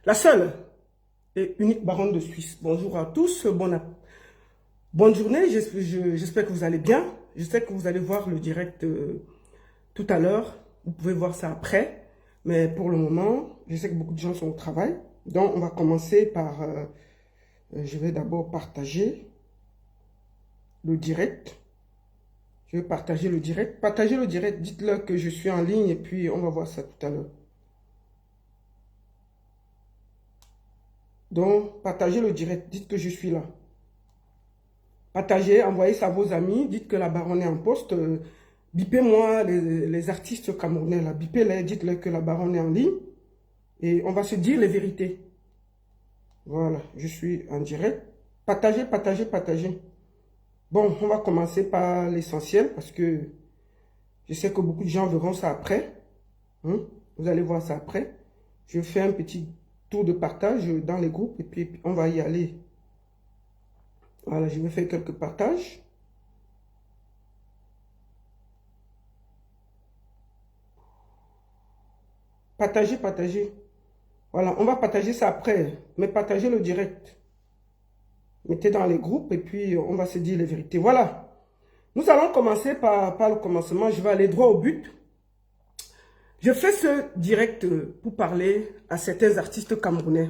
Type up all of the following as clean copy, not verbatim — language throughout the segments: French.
La seule et unique baronne de Suisse. Bonjour à tous, bonne journée, j'espère que vous allez bien. Je sais que vous allez voir le direct tout à l'heure. Vous pouvez voir ça après. Mais pour le moment, je sais que beaucoup de gens sont au travail. Donc, on va commencer par... je vais d'abord partager le direct. Je vais partager le direct. Partagez le direct, dites-leur que je suis en ligne et puis on va voir ça tout à l'heure. Donc, partagez le direct, dites que je suis là. Partagez, envoyez ça à vos amis, dites que la baronne est en poste. Bipez-moi les artistes camerounais, là. Bipez-les, dites-leur que la baronne est en ligne. Et on va se dire les vérités. Voilà, je suis en direct. Partagez, partagez, partagez. Bon, on va commencer par l'essentiel parce que je sais que beaucoup de gens verront ça après. Hein? Vous allez voir ça après. Je fais un petit tour de partage dans les groupes et puis on va y aller. Voilà, je vais faire quelques partages. Partagez, partagez. Voilà, on va partager ça après, mais partagez le direct. Mettez dans les groupes et puis on va se dire les vérités. Voilà. Nous allons commencer par le commencement. Je vais aller droit au but. Je fais ce direct pour parler à certains artistes camerounais.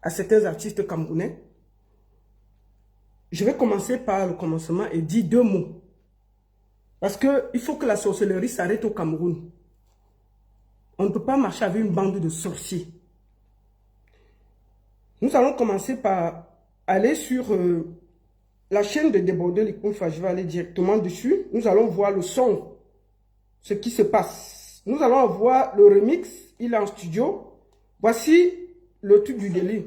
À certains artistes camerounais. Je vais commencer par le commencement et dire deux mots. Parce qu'il faut que la sorcellerie s'arrête au Cameroun. On ne peut pas marcher avec une bande de sorciers. Nous allons commencer par aller sur la chaîne de Débordeur Likunfa. Je vais aller directement dessus. Nous allons voir le son, ce qui se passe. Nous allons voir le remix. Il est en studio. Voici le truc du délire.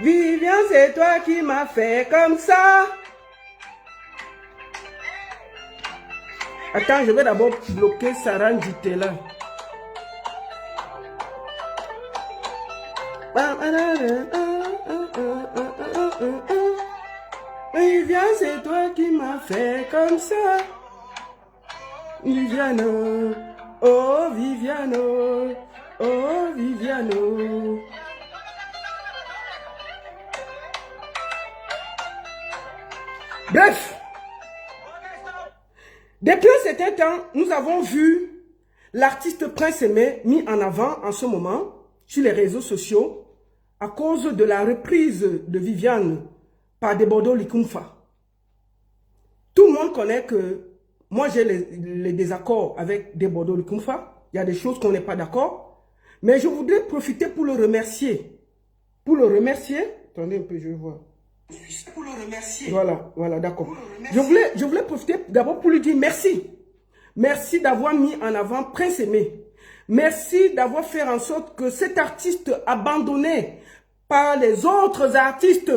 Vivian, c'est toi qui m'as fait comme ça. Attends, je vais d'abord bloquer Sarah Njitela. Vivian, c'est toi qui m'as fait comme ça. Viviano, oh Viviano, oh Viviano. Bref, depuis un certain temps, nous avons vu l'artiste Prince Aimé mis en avant en ce moment sur les réseaux sociaux à cause de la reprise de Viviane par Débordeur Likunfa. Tout le monde connaît que moi j'ai les désaccords avec Débordeur Likunfa. Il y a des choses qu'on n'est pas d'accord. Mais je voudrais profiter pour le remercier. Pour le remercier. Attendez un peu, je vais voir. Pour le remercier. Voilà, d'accord. Je voulais profiter d'abord pour lui dire merci. Merci d'avoir mis en avant Prince Aimé. Merci d'avoir fait en sorte que cet artiste abandonné par les autres artistes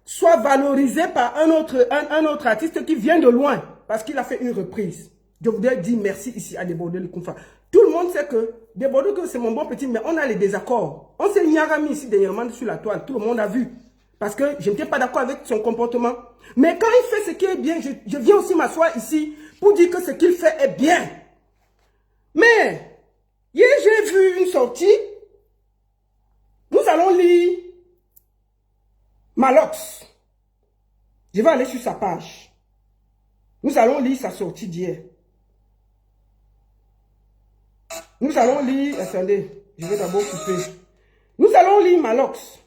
soit valorisé par un autre artiste qui vient de loin parce qu'il a fait une reprise. Je voudrais dire merci ici à Débordeur Likunfa. Tout le monde sait que Débordeur, c'est mon bon petit, mais on a les désaccords. On s'est mis ici dernièrement sur la toile. Tout le monde a vu. Parce que je n'étais pas d'accord avec son comportement. Mais quand il fait ce qui est bien, je viens aussi m'asseoir ici pour dire que ce qu'il fait est bien. Mais, hier j'ai vu une sortie. Nous allons lire Malox. Je vais aller sur sa page. Nous allons lire sa sortie d'hier. Nous allons lire... Attendez, je vais d'abord couper. Nous allons lire Malox.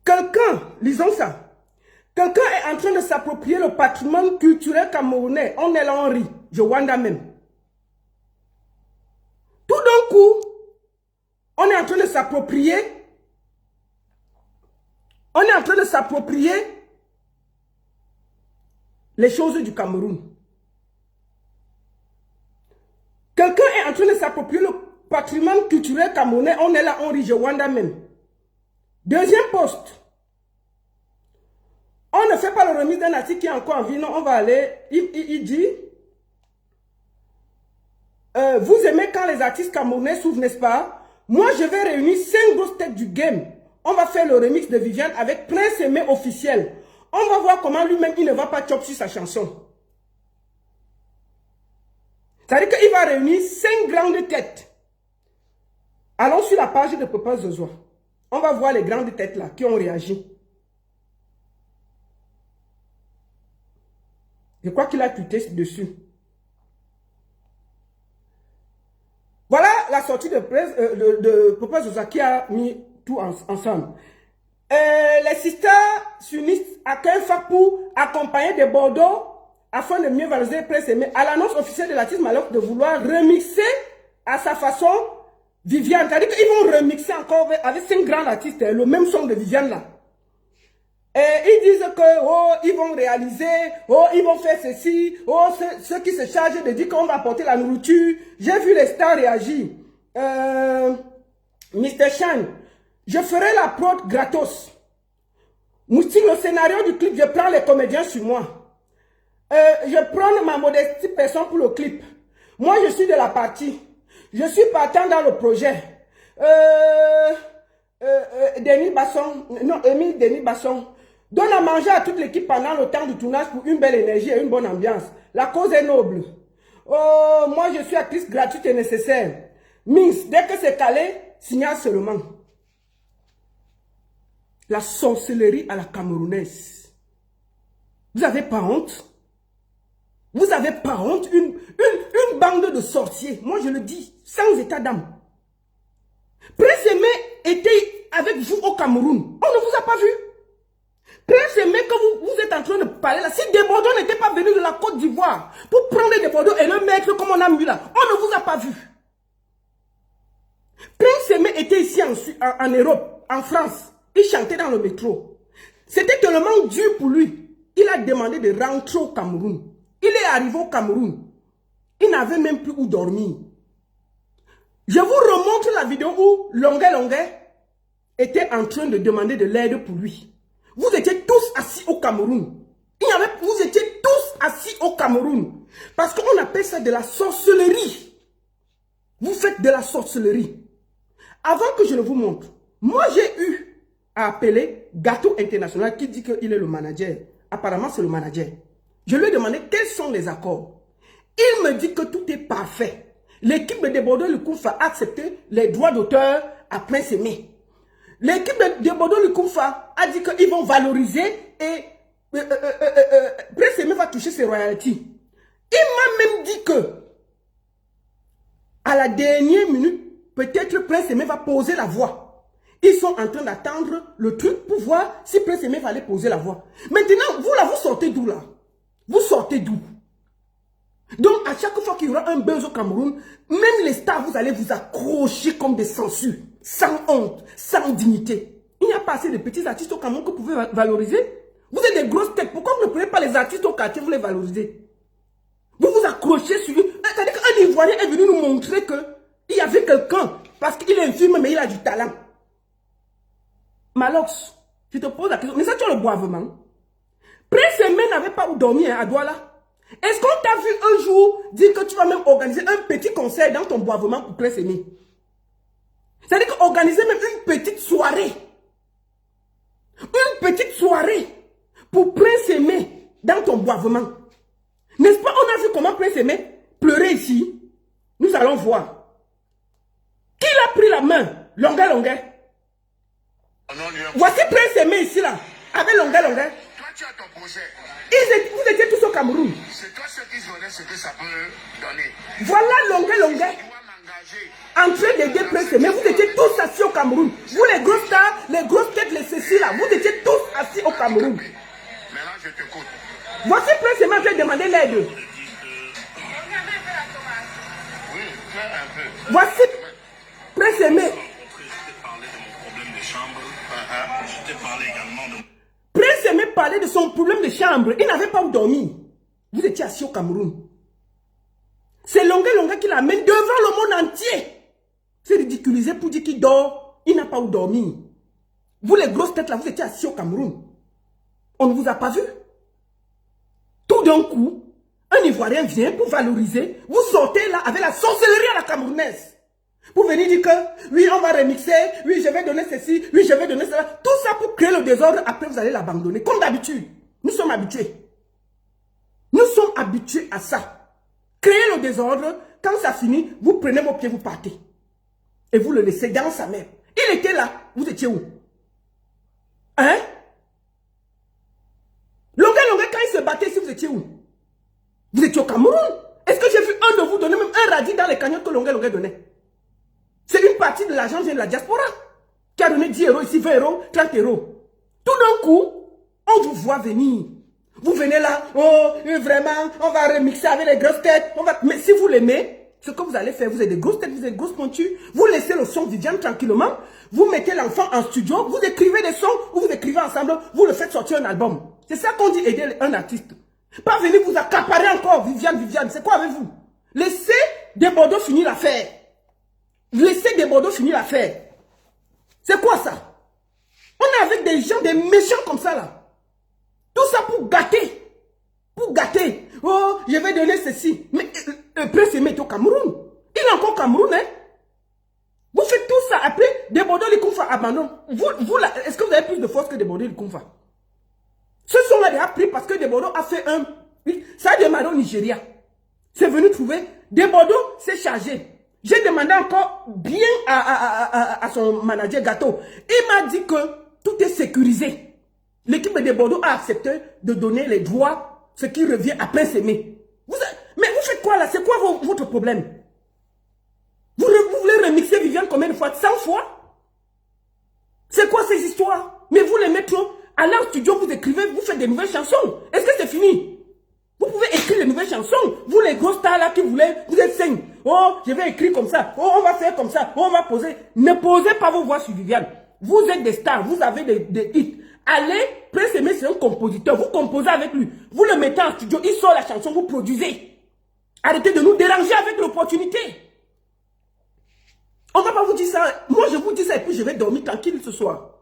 Quelqu'un, lisons ça, quelqu'un est en train de s'approprier le patrimoine culturel camerounais. On est là, on rit. Je wanda même. Tout d'un coup, on est en train de s'approprier. On est en train de s'approprier les choses du Cameroun. Quelqu'un est en train de s'approprier le patrimoine culturel camerounais. On est là, on rit. Je wanda même. Deuxième poste. On ne fait pas le remise d'un article qui est encore en vie. Non, on va aller. Il dit Vous aimez quand les artistes camerounais s'ouvrent, n'est-ce pas? Moi, je vais réunir 5 grosses têtes du game. On va faire le remix de Viviane avec Prince Aimé officiel. On va voir comment lui-même, il ne va pas chop sur sa chanson. C'est-à-dire qu'il va réunir 5 grandes têtes. Allons sur la page de Papa Zozoa. On va voir les grandes têtes là qui ont réagi. Je crois qu'il a tweeté dessus. Voilà la sortie de Papa Zozoa qui a mis tout ensemble. Les sisters s'unissent à Kenfa pour accompagner des Bordeaux afin de mieux valoriser Prince Aimé. À l'annonce officielle de l'artiste Maloc de vouloir remixer à sa façon Viviane. C'est-à-dire qu'ils vont remixer encore avec 5 grands artistes le même son de Viviane là. Et ils disent que, oh, ils vont réaliser, oh, ils vont faire ceci, oh, ceux qui se chargent de dire qu'on va apporter la nourriture. J'ai vu les stars réagir. Mr. Chan, je ferai la prod gratos. Sur le scénario du clip, je prends les comédiens sur moi. Je prends ma modestie personne pour le clip. Moi, je suis de la partie. Je suis partant dans le projet. Denis Basson, non, Émile Denis Basson, donne à manger à toute l'équipe pendant le temps du tournage pour une belle énergie et une bonne ambiance. La cause est noble. Oh, moi, je suis actrice gratuite et nécessaire. Mince, dès que c'est calé, signale seulement. La sorcellerie à la camerounaise. Vous n'avez pas honte? Vous n'avez pas honte? Une bande de sorciers, moi je le dis, sans état d'âme. Prince Aimé était avec vous au Cameroun. On ne vous a pas vu. Prince Aimé, quand vous êtes en train de parler là, si des Bordeaux n'étaient pas venus de la Côte d'Ivoire pour prendre des Bordeaux et le mettre comme on a mis là, on ne vous a pas vu. Prince Aimé était ici en Europe, en France. Il chantait dans le métro. C'était tellement dur pour lui. Il a demandé de rentrer au Cameroun. Il est arrivé au Cameroun. Il n'avait même plus où dormir. Je vous remontre la vidéo où Longuet était en train de demander de l'aide pour lui. Vous étiez tous assis au Cameroun. Vous étiez tous assis au Cameroun. Parce qu'on appelle ça de la sorcellerie. Vous faites de la sorcellerie. Avant que je ne vous montre, moi j'ai eu à appeler Gâteau International qui dit qu'il est le manager. Apparemment c'est le manager. Je lui ai demandé quels sont les accords. Il me dit que tout est parfait. L'équipe de Bordeaux-Lucoufa a accepté les droits d'auteur à Prince Aimé. L'équipe de Bordeaux-Lucoufa a dit qu'ils vont valoriser et Prince Aimé va toucher ses royalties. Il m'a même dit que à la dernière minute, peut-être Prince Aimé va poser la voix. Ils sont en train d'attendre le truc pour voir si Prince Aimé va aller poser la voix. Maintenant, vous là, vous sortez d'où là? Vous sortez d'où? Donc, à chaque fois qu'il y aura un buzz au Cameroun, même les stars, vous allez vous accrocher comme des sangsues, sans honte, sans dignité. Il n'y a pas assez de petits artistes au Cameroun que vous pouvez valoriser. Vous êtes des grosses têtes. Pourquoi vous ne prenez pas les artistes au quartier, vous les valorisez? Vous vous accrochez sur eux. C'est-à-dire qu'un Ivoirien est venu nous montrer qu'il y avait quelqu'un, parce qu'il est infirme, mais il a du talent. Malox, je te pose la question. Mais ça, tu as le boivement. Prince Aimé n'avait pas où dormir à Douala. Est-ce qu'on t'a vu un jour dire que tu vas même organiser un petit concert dans ton boivement pour Prince Aimé? C'est-à-dire qu'organiser même une petite soirée. Une petite soirée pour Prince Aimé dans ton boivement. N'est-ce pas, on a vu comment Prince Aimé pleurait ici? Nous allons voir. Qui l'a pris la main? Longuet. Voici Prince Aimé ici là, avec Longuet. Toi, tu as ton projet. Vous étiez tous au Cameroun. C'est toi ce qui connaît ce que ça peut donner. Voilà Longuet. En train d'aider Prince Aimé, vous étiez tous assis au Cameroun. Vous les grosses stars, les grosses têtes, les ceci là, vous étiez tous assis au Cameroun. Maintenant, je t'écoute. Voici Prince Aimé en train de demander l'aide. Oui, fais un peu. Voici Prince Aimé. Je t'ai parlé également de... Prince Aimé parlait de son problème de chambre. Il n'avait pas où dormir. Vous étiez assis au Cameroun. C'est Longuet qui l'amène devant le monde entier. C'est ridiculisé pour dire qu'il dort. Il n'a pas où dormir. Vous les grosses têtes là, vous étiez assis au Cameroun. On ne vous a pas vu. Tout d'un coup, Un Ivoirien vient pour valoriser. Vous sortez là avec la sorcellerie à la camerounaise. Pour venir dire que, oui, on va remixer, oui, je vais donner ceci, oui, je vais donner cela. Tout ça pour créer le désordre, après vous allez l'abandonner. Comme d'habitude. Nous sommes habitués. Nous sommes habitués à ça. Créer le désordre, quand ça finit, vous prenez vos pieds, vous partez. Et vous le laissez dans sa mère. Il était là. Vous étiez où? Hein? Longuet, quand il se battait, si vous étiez où? Vous étiez au Cameroun? Est-ce que j'ai vu un de vous donner même un radis dans les cagnottes que Longuet donnait? C'est une partie de l'argent de la diaspora qui a donné 10 euros ici, 20 euros, 30 euros. Tout d'un coup, on vous voit venir. Vous venez là, oh, vraiment, on va remixer avec les grosses têtes. Mais si vous l'aimez, ce que vous allez faire, vous avez des grosses têtes, vous avez des grosses pointues, vous laissez le son Viviane tranquillement, vous mettez l'enfant en studio, vous écrivez des sons, ou vous écrivez ensemble, vous le faites sortir un album. C'est ça qu'on dit aider un artiste. Pas venir vous accaparer encore, Viviane, c'est quoi avec vous? Laissez des Bordeaux finir l'affaire. Laissez des Bordeaux finir l'affaire. C'est quoi ça? On est avec des gens, des méchants comme ça là. Tout ça pour gâter. Pour gâter. Oh, je vais donner ceci. Mais le prince est au Cameroun. Il est encore au Cameroun, hein? Vous faites tout ça. Après, des Bordeaux, les Koumfa abandonnent. Est-ce que vous avez plus de force que des Bordeaux, les Koumfa? Ce sont-là déjà pris parce que des Bordeaux a fait un... Ça a démarré au Nigeria. C'est venu trouver. Des Bordeaux, c'est chargé. J'ai demandé encore bien à son manager Gâteau. Il m'a dit que tout est sécurisé. L'équipe de Bordeaux a accepté de donner les droits, ce qui revient à Prince Aimé. Mais vous faites quoi là? C'est quoi votre problème? Vous voulez remixer Viviane combien de fois? 100 fois? C'est quoi ces histoires? Mais vous les mettez à leur studio, vous écrivez, vous faites des nouvelles chansons. Est-ce que c'est fini? Vous pouvez écrire des nouvelles chansons. Vous les gros stars là qui voulez, vous êtes 5. Oh, je vais écrire comme ça. Oh, on va faire comme ça. Oh, on va poser. Ne posez pas vos voix sur Viviane. Vous êtes des stars, vous avez des hits. Allez, Prince Aimé, c'est un compositeur. Vous composez avec lui. Vous le mettez en studio, il sort la chanson, vous produisez. Arrêtez de nous déranger avec l'opportunité. On ne va pas vous dire ça. Moi, je vous dis ça et puis je vais dormir tranquille ce soir.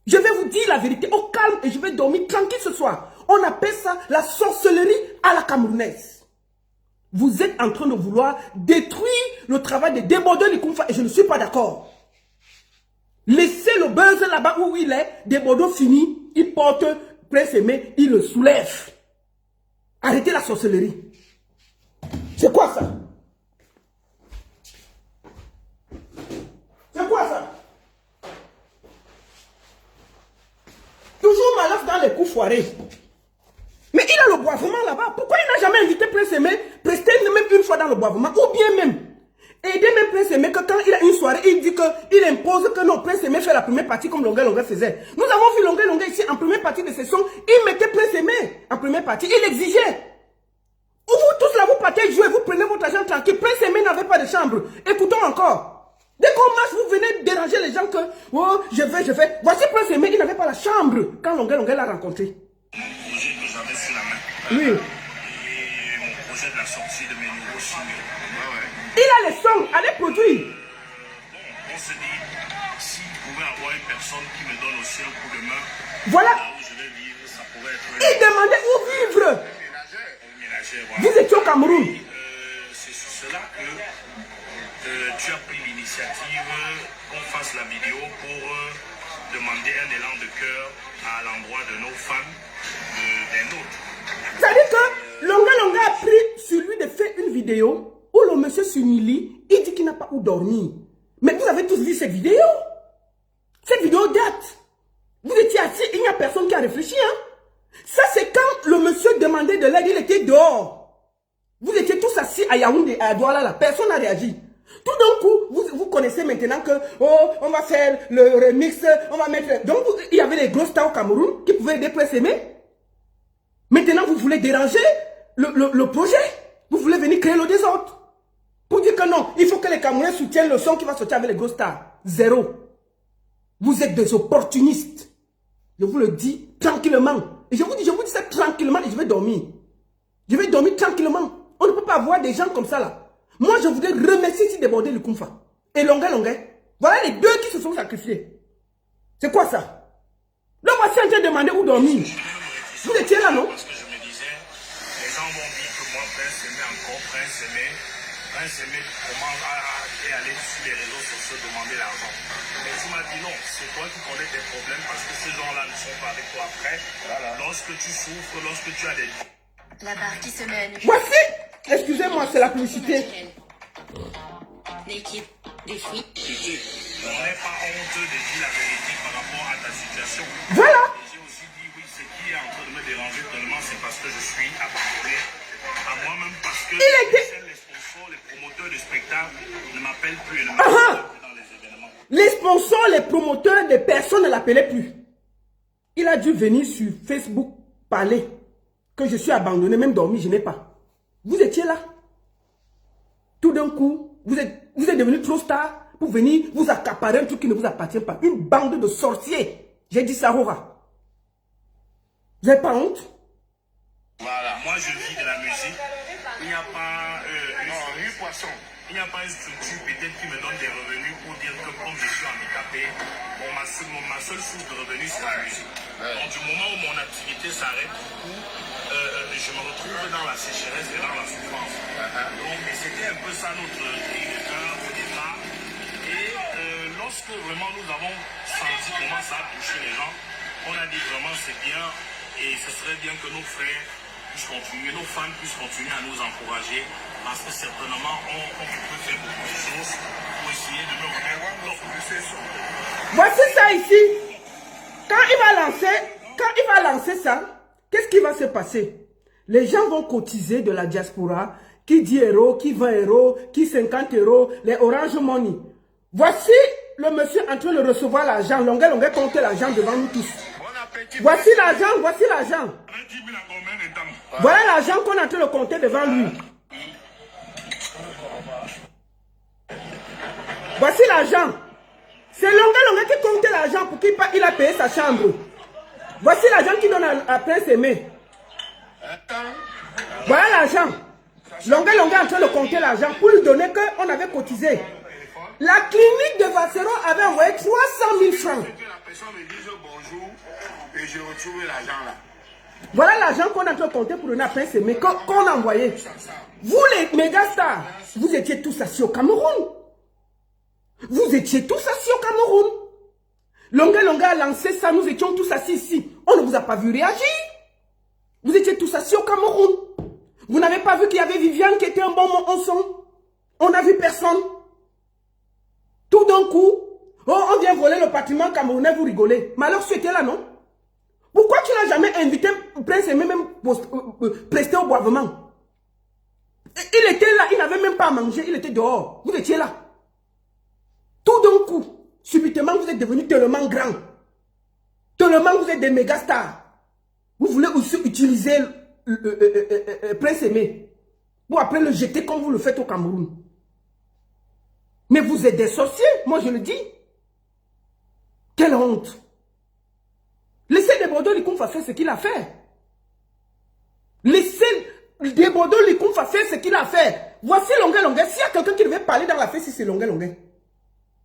Je vais vous dire la vérité au calme et je vais dormir tranquille ce soir. On appelle ça la sorcellerie à la camerounaise. Vous êtes en train de vouloir détruire le travail de Desbordeaux les Koumfa et je ne suis pas d'accord. Laissez le buzz là-bas où il est. Desbordeaux fini, il porte Prince Aimé, il le soulève. Arrêtez la sorcellerie. C'est quoi ça? C'est quoi ça? Toujours malaf dans les coups foirés. Mais il a le boivement là-bas. Pourquoi il n'a jamais invité Prince Aimé prester même une fois dans le boivement? Ou bien même aider même Prince Aimé que quand il a une soirée, il dit qu'il impose que non, Prince Aimé fait la première partie comme Longuet faisait. Nous avons vu Longuet ici en première partie de ses sons. Il mettait Prince Aimé en première partie. Il exigeait. Vous tous là, vous partez jouer, vous prenez votre argent tranquille. Prince Aimé n'avait pas de chambre. Écoutons encore. Dès qu'on marche, vous venez déranger les gens que oh, je vais. Voici Prince Aimé, il n'avait pas la chambre quand Longuet l'a rencontré. Projet que j'avais sous la main. Oui. Et mon projet de la sortie de mes nouveaux singles. Il a les sons, allez produire. On se dit, s'il pouvait avoir une personne qui me donne aussi un coup de main, voilà. Là où je vais vivre, ça pourrait être... Il demandait où vivre. Ménagère, voilà. Vous étiez au Cameroun. C'est sur cela que tu as pris l'initiative qu'on fasse la vidéo pour demander un élan de cœur à l'endroit de nos femmes, des nôtres. C'est-à-dire que Longuet a pris sur lui de faire une vidéo où le monsieur s'humilie, il dit qu'il n'a pas où dormir. Mais vous avez tous vu cette vidéo. Cette vidéo date. Vous étiez assis, il n'y a personne qui a réfléchi. Hein? Ça, c'est quand le monsieur demandait de l'aide, il était dehors. Vous étiez tous assis à Yaoundé, à Douala, là. Personne n'a réagi. Tout d'un coup, vous connaissez maintenant que, oh, on va faire le remix, on va mettre... Donc, il y avait les gros stars au Cameroun qui pouvaient aider Prince Aimé. Maintenant, vous voulez déranger le projet. Vous voulez venir créer le désordre. Pour dire que non, il faut que les Camerounais soutiennent le son qui va sortir avec les gros stars. Zéro. Vous êtes des opportunistes. Je vous le dis tranquillement. Et je vous dis ça tranquillement et je vais dormir. Je vais dormir tranquillement. On ne peut pas avoir des gens comme ça là. Moi, je voudrais remercier ici Desbordeaux le Koumfa. Et Longuet. Voilà les deux qui se sont sacrifiés. C'est quoi ça? Donc, voici en train de demander où dormir. Vous étiez là, non? Parce que je me disais, les gens vont vivre moi, Prince Aimé, encore Prince Aimé. Prince Aimé commence à aller sur les réseaux sociaux demander l'argent. Mais tu m'as dit non, c'est toi qui connais tes problèmes parce que ces gens-là ne sont pas avec toi après. Voilà. Lorsque tu souffres, lorsque tu as des... La barre qui se mène. Voici, excusez-moi, c'est la publicité. L'équipe des fruits. On n'est pas honte de dire la vérité par rapport à ta situation. Voilà. J'ai aussi dit oui, ce qui est en train de me déranger tellement, c'est parce que je suis abandonné à moi-même parce que les sponsors, les promoteurs de spectacles ne m'appellent plus et ne m'appellent plus dans les événements. Les sponsors, les promoteurs, des personnes ne l'appelaient plus. Il a dû venir sur Facebook parler que je suis abandonné, même dormi, je n'ai pas. Vous étiez là. Tout d'un coup, vous êtes devenu trop star pour venir vous accaparer un truc qui ne vous appartient pas. Une bande de sorciers. J'ai dit ça, Rora. Vous n'avez pas honte? Voilà, moi je vis de la musique. Il n'y a pas il n'y a pas une structure peut-être qui me donne des revenus pour dire que comme je suis handicapé, ma seule source de revenus c'est la musique. Donc du moment où mon activité s'arrête, je me retrouve dans la sécheresse et dans la souffrance. Donc c'était un peu ça notre cri de cœur au départ. Et lorsque vraiment nous avons senti comment ça a touché les gens, on a dit vraiment c'est bien et ce serait bien que nos frères puissent continuer, nos fans puissent continuer à nous encourager parce que certainement on peut faire beaucoup de choses pour essayer de nous remettre. Voici ça ici. Quand il va lancer ça, qu'est-ce qui va se passer? Les gens vont cotiser de la diaspora. Qui 10 euros, qui 20 euros, qui 50 euros, les Orange Money. Voici le monsieur en train de recevoir l'argent. Longuet compter l'argent devant nous tous. Voici l'argent, voici l'argent. Voilà l'argent qu'on est en train de compter devant lui. Voici l'argent. C'est Longuet qui compte l'argent pour qu'il a payé sa chambre. Voici l'argent qu'il donne à Prince Aimé. Voilà l'argent. Longuet est en train de compter l'argent pour lui donner qu'on avait cotisé. La clinique de Vassero avait envoyé 300 000 francs. Voilà l'argent qu'on a en train de compter pour donner à Prince Aimé, qu'on a envoyé. Vous les méga stars, vous étiez tous assis au Cameroun. Vous étiez tous assis au Cameroun. Longuet a lancé ça, nous étions tous assis ici. On ne vous a pas vu réagir. Vous étiez tous assis au Cameroun. Vous n'avez pas vu qu'il y avait Viviane qui était un bon son. On n'a vu personne. Tout d'un coup, on vient voler le patrimoine camerounais, vous rigolez. Mais alors tu étais là, non? Pourquoi tu n'as jamais invité Prince Aimé même presté au boivement? Il était là, il n'avait même pas à manger, il était dehors. Vous étiez là. Tout d'un coup, subitement, vous êtes devenus tellement grand. Tellement vous êtes des méga stars. Vous voulez aussi utiliser Prince Aimé pour après le jeter comme vous le faites au Cameroun. Mais vous êtes des sorciers, moi je le dis. Quelle honte. Laissez Desbordeaux Licoumfa faire ce qu'il a fait. Laissez Desbordeaux Licoumfa faire ce qu'il a fait. Voici Longuet. S'il y a quelqu'un qui devait parler dans la fête, si c'est Longuet.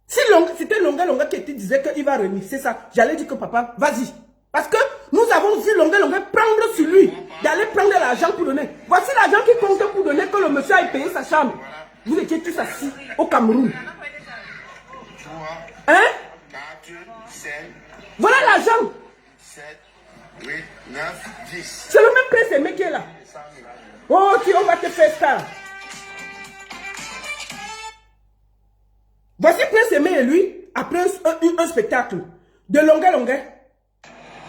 Si c'était Longuet qui disait qu'il va remixer ça, j'allais dire que papa, vas-y. Parce que nous avons vu Longuet prendre sur lui, d'aller prendre l'argent pour donner. Voici l'argent qui compte pour donner que le monsieur a payé sa chambre. Vous étiez tous assis au Cameroun. Hein? Voilà l'argent. 7, 8, 9, 10. C'est le même Prince Aimé qui est là. Oh, on va te faire ça. Voici Prince Aimé et lui, après un spectacle de Longuet.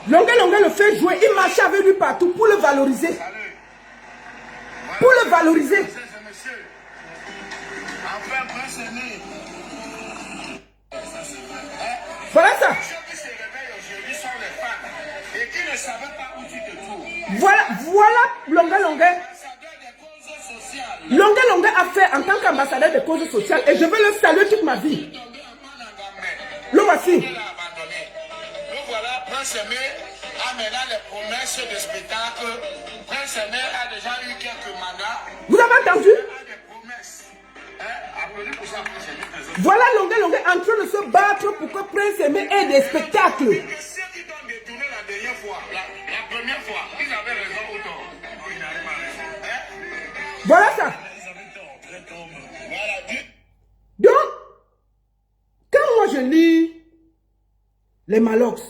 Longuet le fait jouer, il marchait avec lui partout pour le valoriser. Pour le valoriser. Enfin, Prince Aimé. Voilà ça. Ceux qui se réveillent aujourd'hui sont les fans et qui ne savaient pas où tu te trouves. Voilà Longuet. Longuet a fait en tant qu'ambassadeur des causes sociales et je vais le saluer toute ma vie. Le voici. Nous voilà, Prince Aimé a maintenant les promesses de spectacle. Prince Aimé a déjà eu quelques mandats. Vous avez entendu? Il a des promesses. Pour ça, Prince Aimé. Voilà Longuet en train de se battre pour que Prince Aimé ait des spectacles. Ceux qui t'ont détourné la dernière fois, la première fois, ils avaient raison ou tort. Voilà ça. Donc, quand moi je lis les Malox,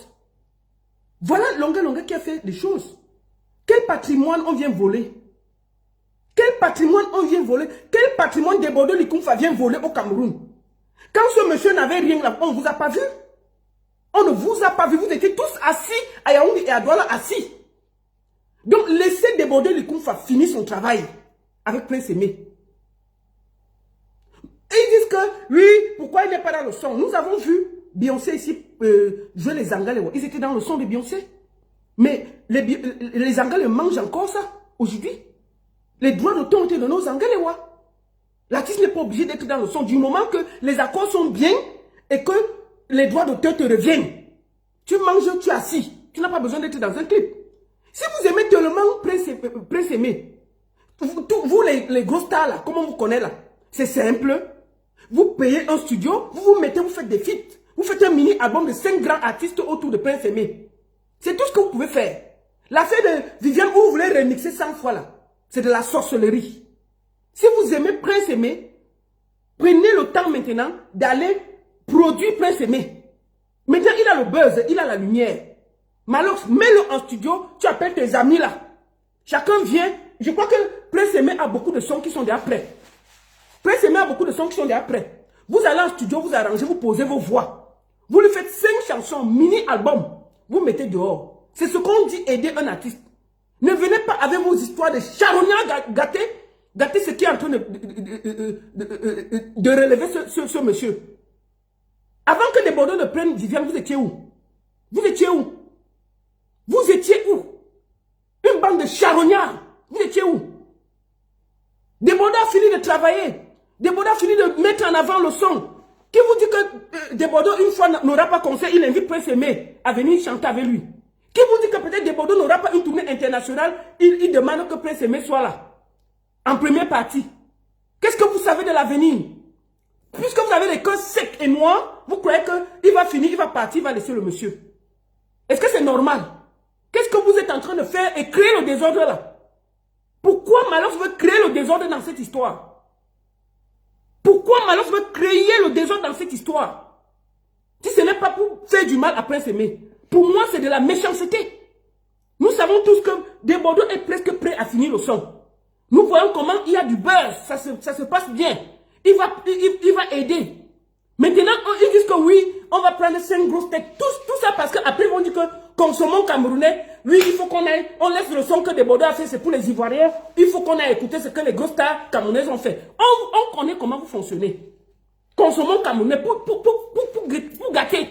voilà Longa qui a fait des choses. Quel patrimoine on vient voler? Quel patrimoine on vient voler? Quel patrimoine des Bordeaux Likumfa vient voler au Cameroun? Quand ce monsieur n'avait rien là, on ne vous a pas vu? On ne vous a pas vu. Vous étiez tous assis à Yaoundé et à Douala, assis. Donc, laissez des Bordeaux Likumfa finir son travail avec Prince Aimé. Ils disent que, oui, pourquoi il n'est pas dans le son? Nous avons vu Beyoncé ici jouer les Angalewa. Ils étaient dans le son de Beyoncé. Mais les Angalewa mangent encore ça, aujourd'hui. Les droits d'auteur ont été donnés aux Angalewa. L'artiste n'est pas obligé d'être dans le son du moment que les accords sont bien et que les droits d'auteur te reviennent. Tu manges, tu es assis. Tu n'as pas besoin d'être dans un clip. Si vous aimez tellement Prince Aimé, vous les gros stars là, comment vous connaissez là? C'est simple. Vous payez un studio, vous vous mettez, vous faites des feats. Vous faites un mini-album de 5 grands artistes autour de Prince Aimé. C'est tout ce que vous pouvez faire. L'affaire de Viviane où vous voulez remixer 100 fois là, c'est de la sorcellerie. Si vous aimez Prince Aimé, prenez le temps maintenant d'aller produire Prince Aimé. Maintenant, il a le buzz, il a la lumière. Malox, mets-le en studio, tu appelles tes amis là. Chacun vient. Je crois que Prince Aimé a beaucoup de sons qui sont déjà prêts. Prince Aimé a beaucoup de sons qui sont déjà prêts. Vous allez en studio, vous arrangez, vous posez vos voix. Vous lui faites 5 chansons, mini-album. Vous mettez dehors. C'est ce qu'on dit aider un artiste. Ne venez pas avec vos histoires de charognards gâtés. Gâter ce qui est en train de relever ce monsieur. Avant que les Bordeaux ne prennent Viviane, vous étiez où? Vous étiez où? Vous étiez où? Une bande de charognards. Vous étiez où? Des Bordeaux a fini de travailler. Des Bordeaux a fini de mettre en avant le son. Qui vous dit que des Bordeaux, une fois, n'aura pas concert, il invite Prince Aimé à venir chanter avec lui? Qui vous dit que peut-être des Bordeaux n'aura pas une tournée internationale, il demande que Prince Aimé soit là, en première partie? Qu'est-ce que vous savez de l'avenir? Puisque vous avez les cœurs secs et noirs, vous croyez qu'il va finir, il va partir, il va laisser le monsieur. Est-ce que c'est normal? Qu'est-ce que vous êtes en train de faire et créer le désordre là? Pourquoi Malox veut créer le désordre dans cette histoire? Pourquoi Malox veut créer le désordre dans cette histoire? Si ce n'est pas pour faire du mal à Prince Aimé, pour moi c'est de la méchanceté. Nous savons tous que des Bordeaux est presque prêt à finir le son. Nous voyons comment il y a du buzz, ça se passe bien. Il va aider. Maintenant, ils disent que oui, on va prendre 5 grosses têtes. Tout ça parce qu'après ils vont dire que consommons camerounais. Oui, il faut qu'on aille, on laisse le son que des Bordeaux a fait, c'est pour les Ivoiriens. Il faut qu'on aille écouter ce que les grosses stars camerounaises ont fait. On connaît comment vous fonctionnez. Consommons camerounais pour gâter.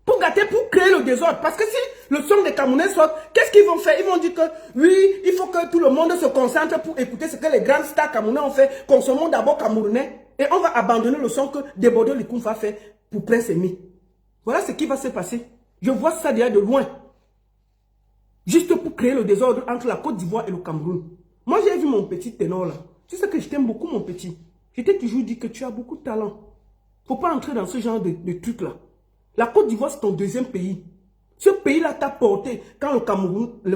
Pour gâter, pour créer le désordre. Parce que si le son des Camerounais sort, qu'est-ce qu'ils vont faire? Ils vont dire que oui, il faut que tout le monde se concentre pour écouter ce que les grandes stars camerounais ont fait. Consommons d'abord camerounais. Et on va abandonner le son que des Bordeaux Likumfa fait pour Prince Aimé. Voilà ce qui va se passer. Je vois ça déjà de loin. Juste pour créer le désordre entre la Côte d'Ivoire et le Cameroun. Moi, j'ai vu mon petit ténor là. Tu sais que je t'aime beaucoup, mon petit. Je t'ai toujours dit que tu as beaucoup de talent. Faut pas entrer dans ce genre de trucs là. La Côte d'Ivoire, c'est ton deuxième pays. Ce pays-là t'a porté quand le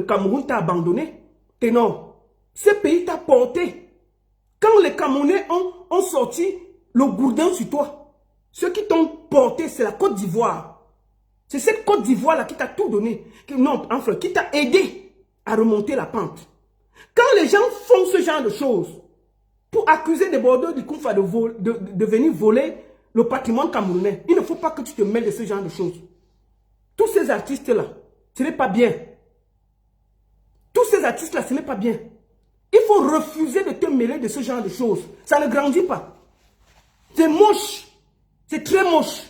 Cameroun t'a abandonné. Ténor. Ce pays t'a porté. Quand les Camerounais ont sorti le gourdin sur toi, ceux qui t'ont porté, c'est la Côte d'Ivoire. C'est cette Côte d'Ivoire-là qui t'a tout donné. Non, enfin, qui t'a aidé à remonter la pente. Quand les gens font ce genre de choses, pour accuser des Bordeaux du Koumfa de venir voler le patrimoine camerounais, il ne faut pas que tu te mêles de ce genre de choses. Tous ces artistes-là, ce n'est pas bien. Tous ces artistes-là, ce n'est pas bien. Il faut refuser de te mêler de ce genre de choses. Ça ne grandit pas. C'est moche. C'est très moche.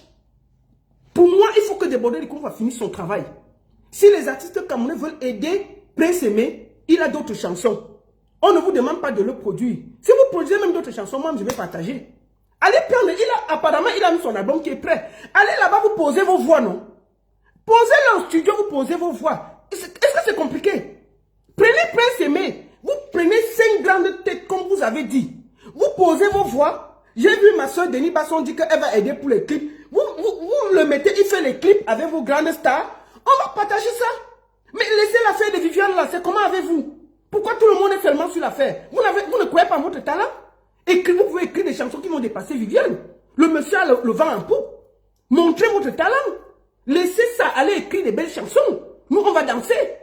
Pour moi, il faut que des Bordeaux va finir son travail. Si les artistes camerounais veulent aider Prince Aimé, il a d'autres chansons. On ne vous demande pas de le produire. Si vous produisez même d'autres chansons, moi, je vais partager. Allez prendre, apparemment, il a mis son album qui est prêt. Allez là-bas, vous posez vos voix, non? Posez-le en studio, vous posez vos voix. Est-ce que c'est compliqué? Prenez Prince Aimé. Vous prenez 5 grandes têtes, comme vous avez dit. Vous posez vos voix. J'ai vu ma soeur Denis Basson dire qu'elle va aider pour les clips. Vous le mettez, il fait les clips avec vos grandes stars. On va partager ça. Mais laissez l'affaire de Viviane là, c'est comment avec vous? Pourquoi tout le monde est seulement sur l'affaire? Vous ne croyez pas en votre talent? Vous pouvez écrire des chansons qui vont dépasser Viviane. Le monsieur a le vent en poupe. Montrez votre talent. Laissez ça, allez écrire des belles chansons. Nous, on va danser.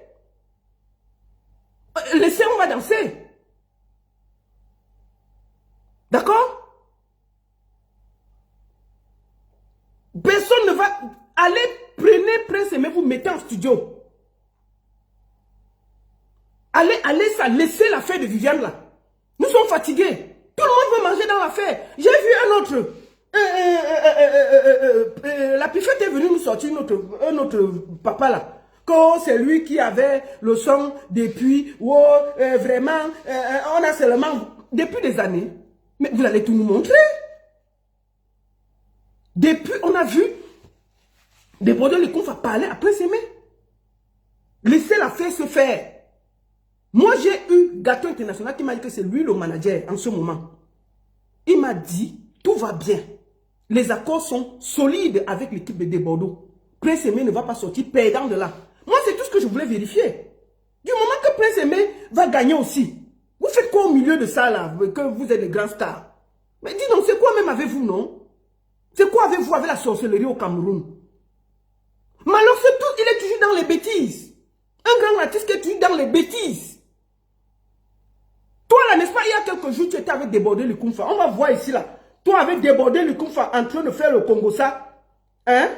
Laissez, on va danser. D'accord? Personne ne va... Allez, prenez Prince Aimé, vous mettez en studio. Allez, ça, laissez l'affaire de Viviane là. Nous sommes fatigués. Tout le monde veut manger dans l'affaire. J'ai vu un autre. La Pifette est venue nous sortir un autre papa là. Que c'est lui qui avait le son depuis. Oh, vraiment, on a seulement. Depuis des années. Mais vous allez tout nous montrer. Depuis, on a vu. Des Bordeaux, les confs à parler après s'aimer. Laissez l'affaire se faire. Moi, j'ai eu Gâteau International qui m'a dit que c'est lui le manager en ce moment. Il m'a dit, tout va bien. Les accords sont solides avec l'équipe de Bordeaux. Prince Aimé ne va pas sortir perdant de là. Moi, c'est tout ce que je voulais vérifier. Du moment que Prince Aimé va gagner aussi, vous faites quoi au milieu de ça là, que vous êtes des grands stars? Mais dis donc, c'est quoi même avec vous, non? C'est quoi avec vous, avec la sorcellerie au Cameroun? Mais alors, c'est tout, il est toujours dans les bêtises. Un grand artiste qui est toujours dans les bêtises. Toi là, n'est-ce pas, il y a quelques jours, tu étais avec Débordé le Koumfa. On va voir ici là. Toi avec Débordé le Koumfa en train de faire le Congo ça. Hein?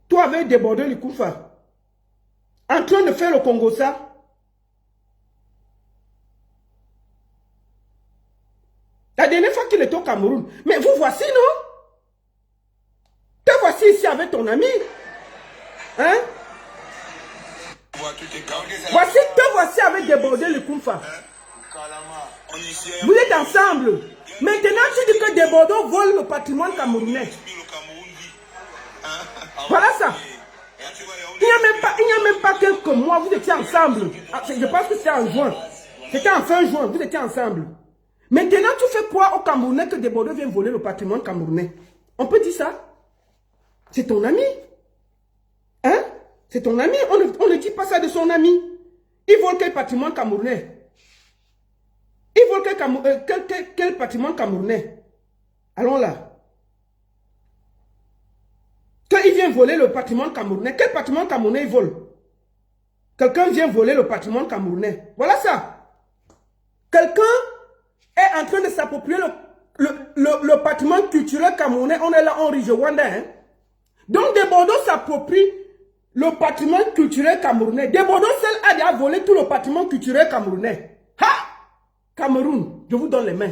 Toi avec Débordé le Koumfa en train de faire le Congo ça. La dernière fois qu'il était au Cameroun. Mais vous voici, non? Te voici ici avec ton ami. Hein? Voici, te voici avec Débordé le Koumfa. Vous êtes ensemble. Maintenant, tu dis que Débordé vole le patrimoine camerounais. Voilà ça. Il n'y a même pas quelques mois, vous étiez ensemble. Je pense que c'était en juin. C'était en fin juin, vous étiez ensemble. Maintenant, tu fais quoi au Camerounais que Débordé vient voler le patrimoine camerounais? On peut dire ça? C'est ton ami. Hein? C'est ton ami. On ne dit pas ça de son ami. Il vole quel patrimoine camerounais? Il vole quel patrimoine camerounais? Allons là. Quand il vient voler le patrimoine camerounais, quel patrimoine camerounais il vole? Quelqu'un vient voler le patrimoine camerounais. Voilà ça. Quelqu'un est en train de s'approprier le patrimoine culturel camerounais. On est là, on rige Rwanda. Hein? Donc, Débordé s'approprie le patrimoine culturel camerounais. Débordé seul a déjà volé tout le patrimoine culturel camerounais. Ha! Cameroun, je vous donne les mains.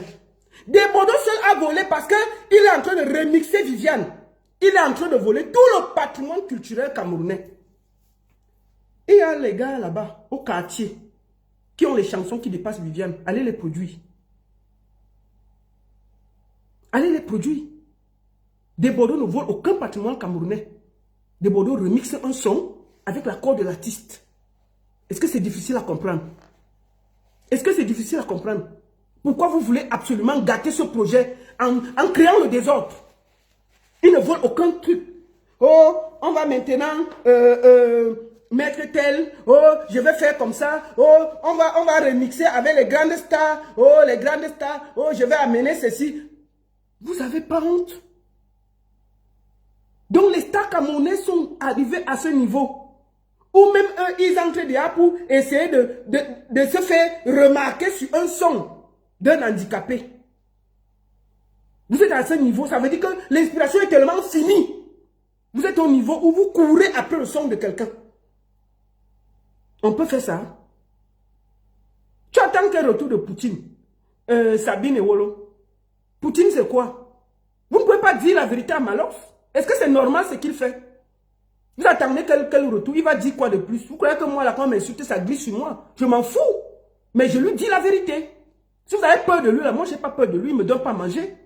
Débordé seul a volé parce qu'il est en train de remixer Viviane. Il est en train de voler tout le patrimoine culturel camerounais. Et il y a les gars là-bas, au quartier, qui ont les chansons qui dépassent Viviane. Allez les produire. Allez les produire. Débordé ne vole aucun patrimoine camerounais. Débordé remixe un son avec l'accord de l'artiste. Est-ce que c'est difficile à comprendre? Est-ce que c'est difficile à comprendre? Pourquoi vous voulez absolument gâter ce projet en créant le désordre? Il ne vole aucun truc. Oh, on va maintenant mettre tel. Oh, je vais faire comme ça. Oh, on va remixer avec les grandes stars. Oh, les grandes stars. Oh, je vais amener ceci. Vous n'avez pas honte? Donc les stars camerounais sont arrivés à ce niveau. Ou même eux, ils entrent déjà pour essayer de se faire remarquer sur un son d'un handicapé. Vous êtes à ce niveau, ça veut dire que l'inspiration est tellement finie. Vous êtes au niveau où vous courez après le son de quelqu'un. On peut faire ça. Tu attends quel retour de Poutine? Sabine et Wolo. Poutine c'est quoi? Vous ne pouvez pas dire la vérité à Malof? Est-ce que c'est normal ce qu'il fait? Vous attendez quel retour? Il va dire quoi de plus? Vous croyez que moi, là, quand on m'insulte, ça glisse sur moi? Je m'en fous. Mais je lui dis la vérité. Si vous avez peur de lui, là, moi, je n'ai pas peur de lui. Il ne me donne pas à manger.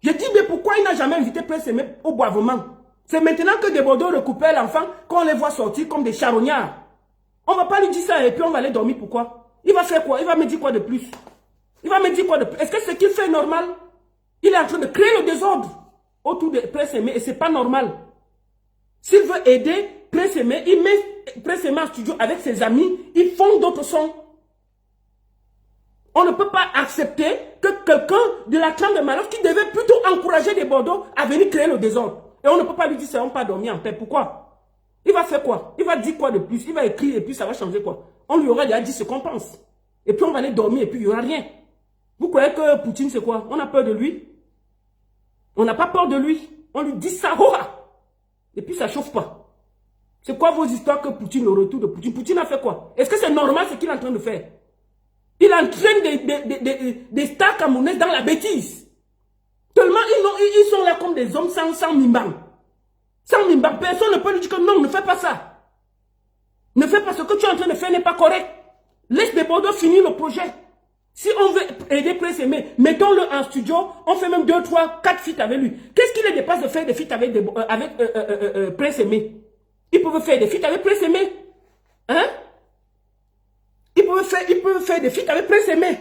Je dis, mais pourquoi il n'a jamais invité Prince Aimé au boivement? C'est maintenant que Débordé récupère l'enfant qu'on les voit sortir comme des charognards. On ne va pas lui dire ça et puis on va aller dormir. Pourquoi? Il va faire quoi? Il va me dire quoi de plus? Il va me dire quoi de plus? Est-ce que ce qu'il fait est normal? Il est en train de créer le désordre autour de Prince Aimé et ce n'est pas normal. S'il veut aider Prince Aimé, il met Prince Aimé en studio avec ses amis, ils font d'autres sons. On ne peut pas accepter que quelqu'un de la clan de Malox qui devait plutôt encourager des Bordeaux à venir créer le désordre. Et on ne peut pas lui dire c'est on pas dormir en paix. Pourquoi? Il va faire quoi? Il va dire quoi de plus? Il va écrire et puis ça va changer quoi? On lui aura déjà dit ce qu'on pense. Et puis on va aller dormir et puis il n'y aura rien. Vous croyez que Poutine c'est quoi? On a peur de lui? On n'a pas peur de lui. On lui dit ça, hora! Et puis ça ne chauffe pas. C'est quoi vos histoires que Poutine, le retour de Poutine? Poutine a fait quoi? Est-ce que c'est normal ce qu'il est en train de faire? Il entraîne des stars camerounaises dans la bêtise. Tellement ils sont là comme des hommes sans mimbang. Sans mimbang. Personne ne peut lui dire que non, ne fais pas ça. Ne fais pas ce que tu es en train de faire n'est pas correct. Laisse des Bordeaux finir le projet. Si on veut aider Prince Aimé, mettons-le en studio, on fait même 2, 3, 4 feats avec lui. Qu'est-ce qu'il est dépasse de faire des feats avec Prince Aimé? Ils peuvent faire des feats avec Prince Aimé. Hein? Ils peuvent faire des feats avec Prince Aimé.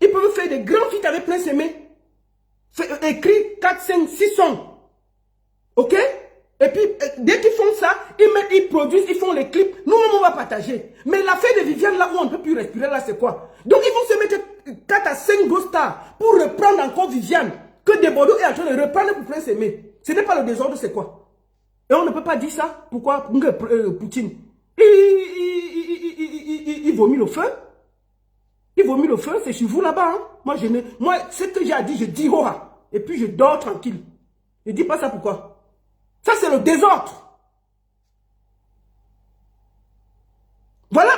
Ils peuvent faire des grands feats avec Prince Aimé. Écrit 4, 5, 6 sons. Ok? Et puis, dès qu'ils font ça, ils produisent, ils font les clips. Nous-mêmes, on va partager. Mais l'affaire de Viviane, là où on ne peut plus respirer, là, c'est quoi? Donc, ils vont se mettre 4 à 5 gros stars pour reprendre encore Viviane. Que des Bordeaux est en train de reprendre pour Prince Aimé. Ce n'est pas le désordre, c'est quoi? Et on ne peut pas dire ça. Pourquoi? Poutine. Il vomit le feu. Il vomit le feu, c'est chez vous là-bas. Hein? Moi, ce que j'ai à dire, je dis hora. Et puis, je dors tranquille. Je ne dis pas ça pourquoi? Ça, c'est le désordre. Voilà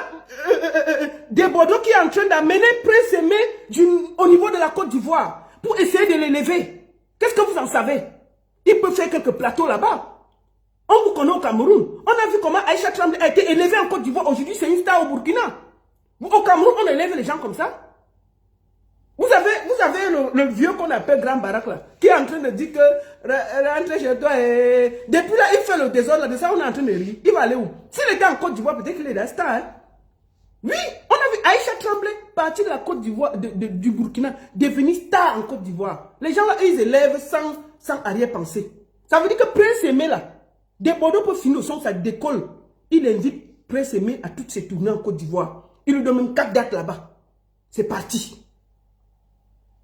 des Bordeaux qui est en train d'amener Prince Aimé au niveau de la Côte d'Ivoire pour essayer de l'élever. Qu'est-ce que vous en savez? Il peut faire quelques plateaux là-bas. On vous connaît au Cameroun. On a vu comment Aïcha Tremblay a été élevée en Côte d'Ivoire. Aujourd'hui, c'est une star au Burkina. Au Cameroun, on élève les gens comme ça. Vous avez le vieux qu'on appelle Grand Barak là, qui est en train de dire que rentre chez toi et... Depuis là, il fait le désordre là, de ça on est en train de rire. Il va aller où? S'il était en Côte d'Ivoire, peut-être qu'il est la star. Hein? Oui, on a vu Aïcha Tremblay partir de la Côte d'Ivoire, du Burkina, devenir star en Côte d'Ivoire. Les gens là, ils élèvent sans arrière-pensée. Ça veut dire que Prince Aimé là, des Bordeaux pour finir au son, ça décolle. Il invite Prince Aimé à toutes ses tournées en Côte d'Ivoire. Il lui donne même 4 dates là-bas. C'est parti.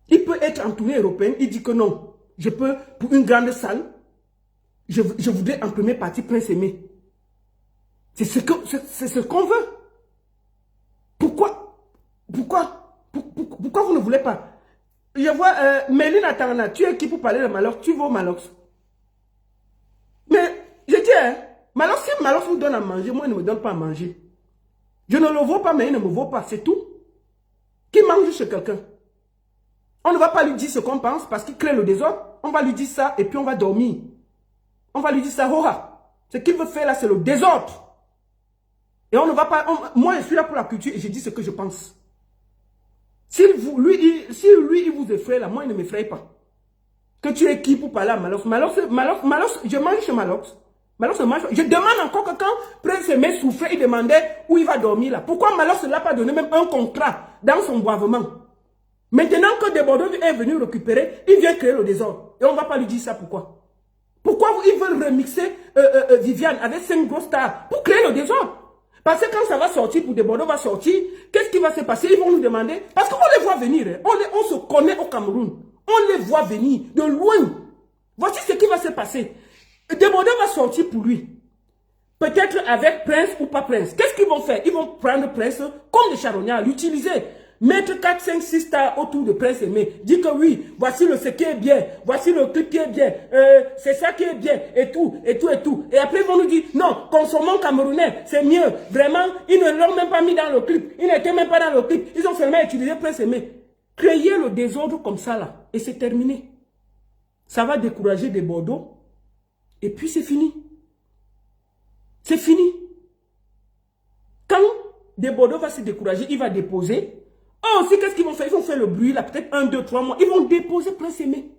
Il peut être en tournée européenne, il dit que non, je peux, pour une grande salle, je voudrais en première partie Prince Aimé. C'est ce qu'on veut. Pourquoi vous ne voulez pas? Je vois, Méline Atana, tu es qui pour parler de Malox? Tu vas au Malox. Mais, je dis, hein, Malox, si Malox vous donne à manger, moi, il ne me donne pas à manger. Je ne le vaux pas, mais il ne me vaut pas, c'est tout. Qui mange chez quelqu'un? On ne va pas lui dire ce qu'on pense parce qu'il crée le désordre. On va lui dire ça et puis on va dormir. On va lui dire ça, hora. Ce qu'il veut faire là, c'est le désordre. Et on ne va pas... moi, je suis là pour la culture et je dis ce que je pense. Si lui, il vous effraie là, moi, il ne m'effraie pas. Que tu es qui pour parler à Malox? Malox, je mange chez Malox. Malox mange. Je demande encore que quand Prince Aimé souffrait, il demandait où il va dormir là. Pourquoi Malox ne l'a pas donné même un contrat dans son boivement? Maintenant que des Bordeaux est venu récupérer, il vient créer le désordre. Et on ne va pas lui dire ça pourquoi. Pourquoi ils veulent remixer Viviane avec 5 grosses stars pour créer le désordre? Parce que quand ça va sortir, pour des Bordeaux va sortir, qu'est-ce qui va se passer? Ils vont nous demander, parce qu'on les voit venir, hein. On se connaît au Cameroun. On les voit venir de loin. Voici ce qui va se passer. Des Bordeaux va sortir pour lui. Peut-être avec Prince ou pas Prince. Qu'est-ce qu'ils vont faire? Ils vont prendre Prince comme des charognards, l'utiliser. Mettre 4, 5, 6 stars autour de Prince Aimé. Dire que oui, voici ce qui est bien. Voici le clip qui est bien. C'est ça qui est bien. Et tout, et tout, et tout. Et après, ils vont nous dire, non, consommons camerounais. C'est mieux. Vraiment, ils ne l'ont même pas mis dans le clip. Ils n'étaient même pas dans le clip. Ils ont seulement utilisé Prince Aimé. Créer le désordre comme ça, là. Et c'est terminé. Ça va décourager des Bordeaux. Et puis, c'est fini. C'est fini. Quand des Bordeaux va se décourager, il va déposer. Oh, aussi, qu'est-ce qu'ils vont faire? Ils vont faire le bruit, là, peut-être 1, 2, 3 mois. Ils vont déposer Prince Aimé.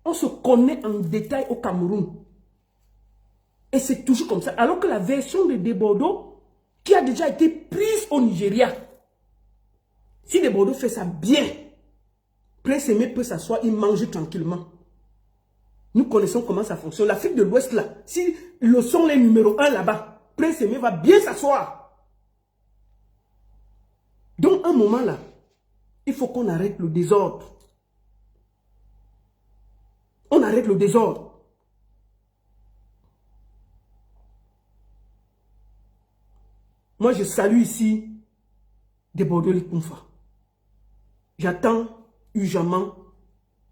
On se connaît en détail au Cameroun. Et c'est toujours comme ça. Alors que la version de Bordeaux, qui a déjà été prise au Nigeria, si des Bordeaux fait ça bien, Prince Aimé peut s'asseoir, il mange tranquillement. Nous connaissons comment ça fonctionne. L'Afrique de l'Ouest, là, si le son est numéro 1 là-bas, Prince Aimé va bien s'asseoir. Donc, un moment là, il faut qu'on arrête le désordre. On arrête le désordre. Moi, je salue ici Débordeur Likumfa. J'attends urgemment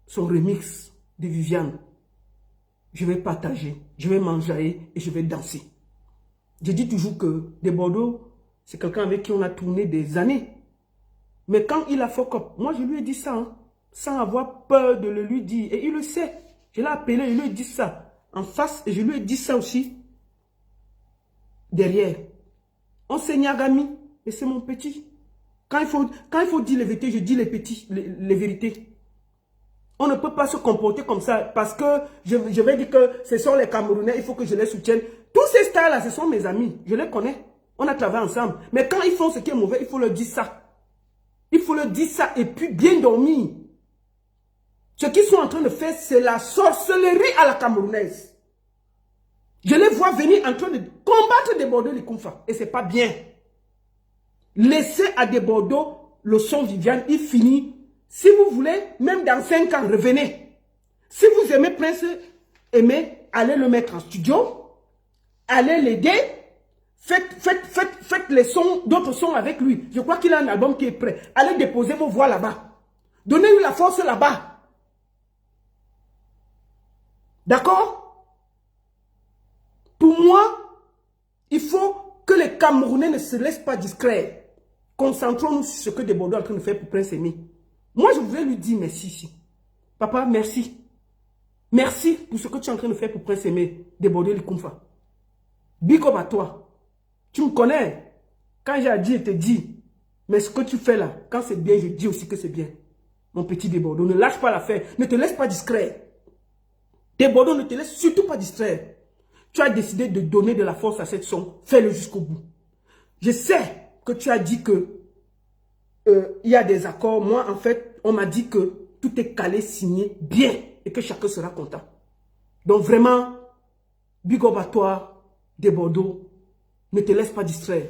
son remix de Viviane. Je vais partager, je vais manger et je vais danser. Je dis toujours que Débordeur, c'est quelqu'un avec qui on a tourné des années. Mais quand il a fuck up, moi je lui ai dit ça, hein, sans avoir peur de le lui dire. Et il le sait. Je l'ai appelé, je lui ai dit ça en face et je lui ai dit ça aussi derrière. On s'est Niagami et c'est mon petit. Quand il faut dire les vérités, je dis les vérités. On ne peut pas se comporter comme ça parce que je vais dire que ce sont les Camerounais, il faut que je les soutienne. Tous ces stars-là, ce sont mes amis. Je les connais. On a travaillé ensemble. Mais quand ils font ce qui est mauvais, il faut leur dire ça. Il faut leur dire ça et puis bien dormir. Ce qu'ils sont en train de faire, c'est la sorcellerie à la camerounaise. Je les vois venir en train de combattre Débordeur Likumfa. Et ce n'est pas bien. Laissez à Débordeur le son Viviane, il finit. Si vous voulez, même dans 5 ans, revenez. Si vous aimez Prince Aimé, allez le mettre en studio. Allez l'aider. Faites les sons, d'autres sons avec lui. Je crois qu'il a un album qui est prêt. Allez déposer vos voix là-bas. Donnez-lui la force là-bas. D'accord? Pour moi, il faut que les Camerounais ne se laissent pas distraire. Concentrons-nous sur ce que Débordeur est en train de faire pour Prince Aimé. Moi, je voulais lui dire merci ici. Papa, merci. Merci pour ce que tu es en train de faire pour Prince Aimé, Débordeur Likumfa. Big up à toi. Tu me connais. Quand j'ai dit, je te dis. Mais ce que tu fais là, quand c'est bien, je dis aussi que c'est bien. Mon petit Débordeur, ne lâche pas l'affaire. Ne te laisse pas distraire. Débordeur, ne te laisse surtout pas distraire. Tu as décidé de donner de la force à cette son. Fais-le jusqu'au bout. Je sais que tu as dit que il y a des accords. Moi, en fait, on m'a dit que tout est calé, signé, bien. Et que chacun sera content. Donc vraiment, big up à toi, Débordeur. Ne te laisse pas distraire.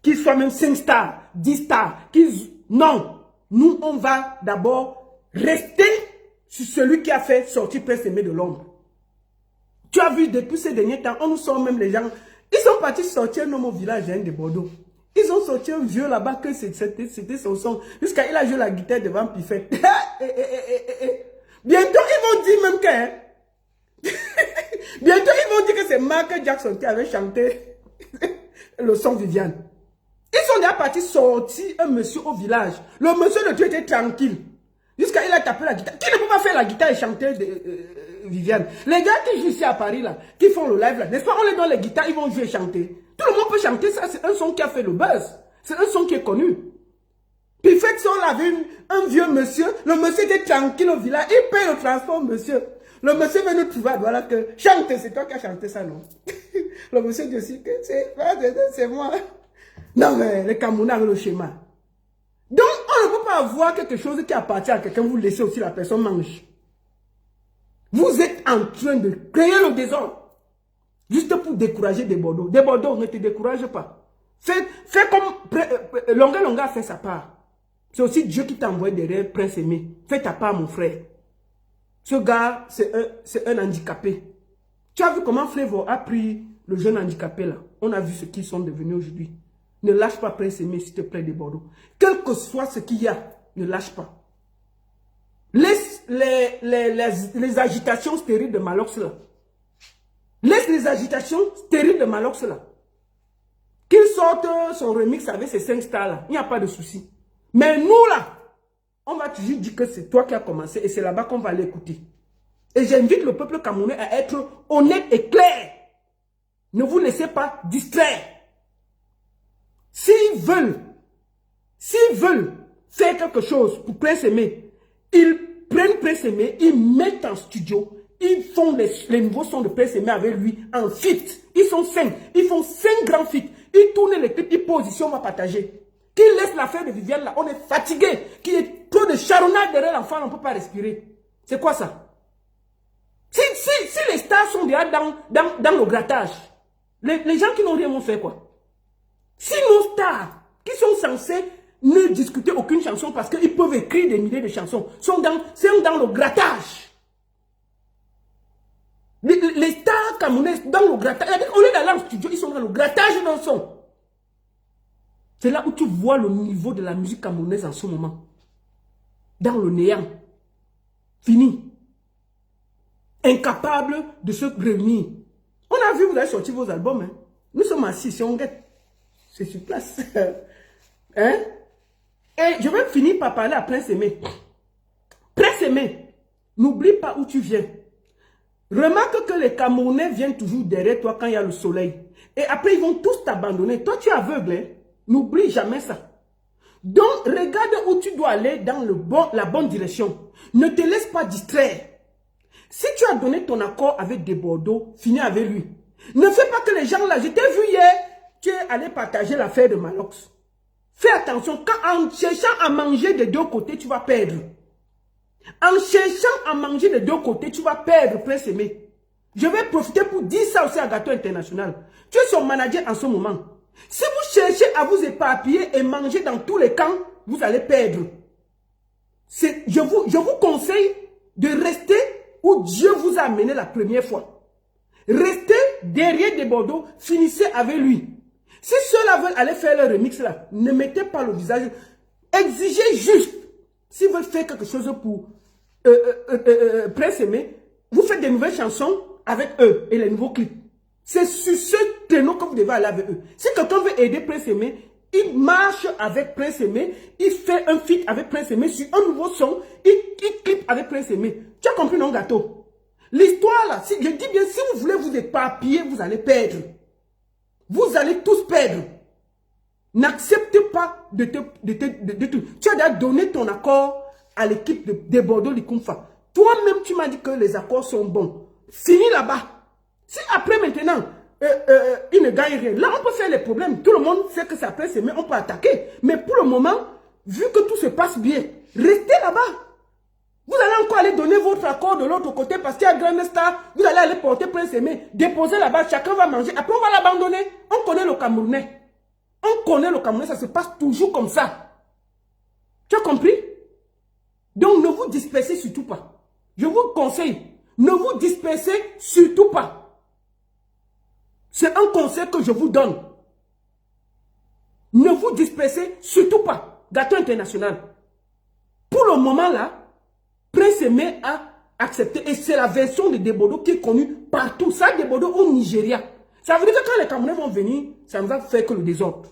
Qu'il soit même 5 stars, 10 stars. Non. Nous, on va d'abord rester sur celui qui a fait sortir Prince Aimé de l'ombre. Tu as vu, depuis ces derniers temps, on nous sort même les gens. Ils sont partis sortir dans mon village de Bordeaux. Ils ont sorti un vieux là-bas que c'était son son. Jusqu'à il a joué la guitare devant Piffet. Bientôt, ils vont dire même que... Bientôt, ils vont dire que c'est Michael Jackson qui avait chanté le son Viviane. Ils sont déjà partis sortir un monsieur au village. Le monsieur de Dieu était tranquille. Jusqu'à il a tapé la guitare. Qui ne peut pas faire la guitare et chanter Viviane? Les gars qui jouent ici à Paris, là, qui font le live, là, n'est-ce pas? On les donne les guitares, ils vont jouer et chanter. Tout le monde peut chanter ça. C'est un son qui a fait le buzz. C'est un son qui est connu. Puis faites ça, on avait un vieux monsieur. Le monsieur était tranquille au village. Il paye le transport, monsieur. Le monsieur vient nous trouver. Voilà que chante, c'est toi qui as chanté ça, non? Le monsieur dit aussi que c'est moi. Non, mais les Camerounais ont le schéma. Donc, on ne peut pas avoir quelque chose qui appartient à quelqu'un, vous laissez aussi la personne manger. Vous êtes en train de créer le désordre. Juste pour décourager Débordeur. Débordeur, ne te décourage pas. Fais comme Longa a fait sa part. C'est aussi Dieu qui t'a envoyé derrière Prince Aimé. Fais ta part, mon frère. Ce gars, c'est un handicapé. Tu as vu comment Flavor a pris le jeune handicapé là. On a vu ce qu'ils sont devenus aujourd'hui. Ne lâche pas Prince Aimé, s'il te plaît, Débordeur. Quel que soit ce qu'il y a, ne lâche pas. Laisse les agitations stériles de Malox là. Laisse les agitations stériles de Malox là. Qu'il sorte son remix avec ces 5 stars là. Il n'y a pas de souci. Mais nous là, on va toujours dire que c'est toi qui as commencé et c'est là-bas qu'on va l'écouter. Et j'invite le peuple camerounais à être honnête et clair. Ne vous laissez pas distraire. S'ils veulent faire quelque chose pour Prince Aimé, ils prennent Prince Aimé, ils mettent en studio, ils font les nouveaux sons de Prince Aimé avec lui en feat. Ils sont 5, ils font 5 grands feats. Ils tournent les clips, ils posent, on va partager. Qu'ils laissent l'affaire de Viviane là, on est fatigué. Qu'il y ait trop de charonnade derrière l'enfant, on ne peut pas respirer. C'est quoi ça? Si les stars sont déjà dans le grattage, les gens qui n'ont rien vont faire quoi? Si nos stars, qui sont censés ne discuter aucune chanson parce qu'ils peuvent écrire des milliers de chansons, sont dans le grattage. Les stars camerounaises dans le grattage, au lieu d'aller en studio, ils sont dans le grattage d'un son. C'est là où tu vois le niveau de la musique camerounaise en ce moment. Dans le néant. Fini. Incapable de se réunir. On a vu, vous avez sorti vos albums. Hein? Nous sommes assis, si on guette. C'est sur place. Hein? Et je vais finir par parler à Prince Aimé. Prince Aimé, n'oublie pas où tu viens. Remarque que les Camerounais viennent toujours derrière toi quand il y a le soleil. Et après, ils vont tous t'abandonner. Toi, tu es aveugle. Hein? N'oublie jamais ça. Donc, regarde où tu dois aller dans la bonne direction. Ne te laisse pas distraire. Si tu as donné ton accord avec des Bordeaux, finis avec lui. Ne fais pas que les gens là, je t'ai vu hier, tu es allé partager l'affaire de Malox. Fais attention, en cherchant à manger des deux côtés, tu vas perdre. En cherchant à manger des deux côtés, tu vas perdre, Prince Aimé. Je vais profiter pour dire ça aussi à Gâteau International. Tu es son manager en ce moment. Si vous cherchez à vous éparpiller et manger dans tous les camps, vous allez perdre. Je vous conseille de rester où Dieu vous a amené la première fois. Restez derrière des Bordeaux, finissez avec lui. Si ceux-là veulent aller faire le remix là, ne mettez pas le visage. Exigez juste. S'ils veulent faire quelque chose pour Prince Aimé, vous faites des nouvelles chansons avec eux et les nouveaux clips. C'est sur ce créneau que vous devez aller avec eux. Si quelqu'un veut aider Prince Aimé, il marche avec Prince Aimé, il fait un feat avec Prince Aimé sur un nouveau son, il clip avec Prince Aimé. Tu as compris, non, Gâteau? L'histoire là, je dis bien, si vous voulez vous éparpiller, vous allez perdre. Vous allez tous perdre. N'accepte pas de te... Tu as déjà donné ton accord à l'équipe de Bordeaux Likumfa. Toi-même, tu m'as dit que les accords sont bons. Finis là-bas. Si après maintenant, il ne gagne rien, là on peut faire les problèmes. Tout le monde sait que c'est après, mais on peut attaquer. Mais pour le moment, vu que tout se passe bien, restez là-bas. Vous allez encore aller donner votre accord de l'autre côté parce qu'il y a Grand Star. Vous allez aller porter Prince Aimé, déposer là-bas, chacun va manger. Après, on va l'abandonner. On connaît le Camerounais. On connaît le Camerounais, ça se passe toujours comme ça. Tu as compris? Donc, ne vous dispersez surtout pas. Je vous conseille, ne vous dispersez surtout pas. C'est un conseil que je vous donne. Ne vous dispersez surtout pas. Gâteau International. Pour le moment là, Prince Aimé a accepté. Et c'est la version de Debodo qui est connue partout. Ça, Debodo au Nigeria. Ça veut dire que quand les Camerounais vont venir, ça ne va faire que le désordre.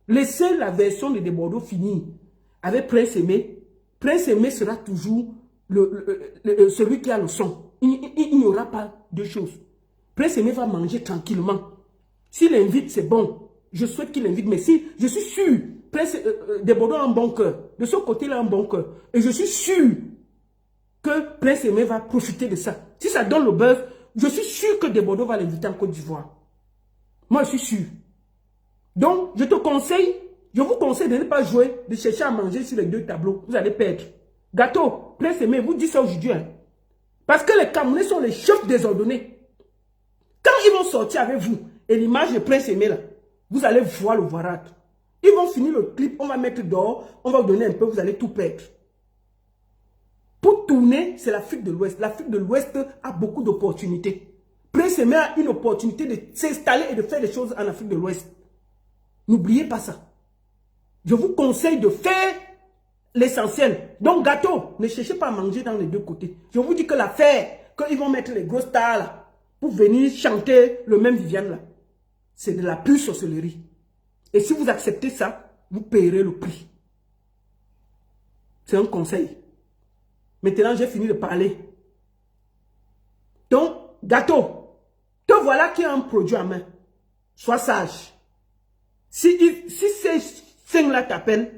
Laissez la version de Debodo finir. Avec Prince Aimé. Prince Aimé sera toujours celui qui a le son. Il n'y aura pas de choses. Prince Aimé va manger tranquillement. S'il invite, c'est bon. Je souhaite qu'il invite. Mais si, je suis sûr, Prince Debodo a un bon cœur. De ce côté-là, un bon cœur. Et je suis sûr que Prince Aimé va profiter de ça. Si ça donne le buzz, je suis sûr que Debodo va l'inviter en Côte d'Ivoire. Moi, je suis sûr. Donc, je vous conseille de ne pas jouer, de chercher à manger sur les deux tableaux. Vous allez perdre. Gâteau, Prince Aimé, vous dites ça aujourd'hui. Hein? Parce que les Camerounais sont les chefs désordonnés. Quand ils vont sortir avec vous, et l'image de Prince Aimé là, vous allez voir le voirade. Ils vont finir le clip, on va mettre dehors, on va vous donner un peu, vous allez tout perdre. Pour tourner, c'est l'Afrique de l'Ouest. L'Afrique de l'Ouest a beaucoup d'opportunités. Prince Aimé a une opportunité de s'installer et de faire des choses en Afrique de l'Ouest. N'oubliez pas ça. Je vous conseille de faire l'essentiel. Donc, Gâteau, ne cherchez pas à manger dans les deux côtés. Je vous dis que l'affaire, qu'ils vont mettre les gros stars là, pour venir chanter le même Viviane là, c'est de la pure sorcellerie. Et si vous acceptez ça, vous payerez le prix. C'est un conseil. Maintenant, j'ai fini de parler. Donc, Gâteau, te voilà qui a un produit à main. Sois sage. Si ces 5-là t'appellent,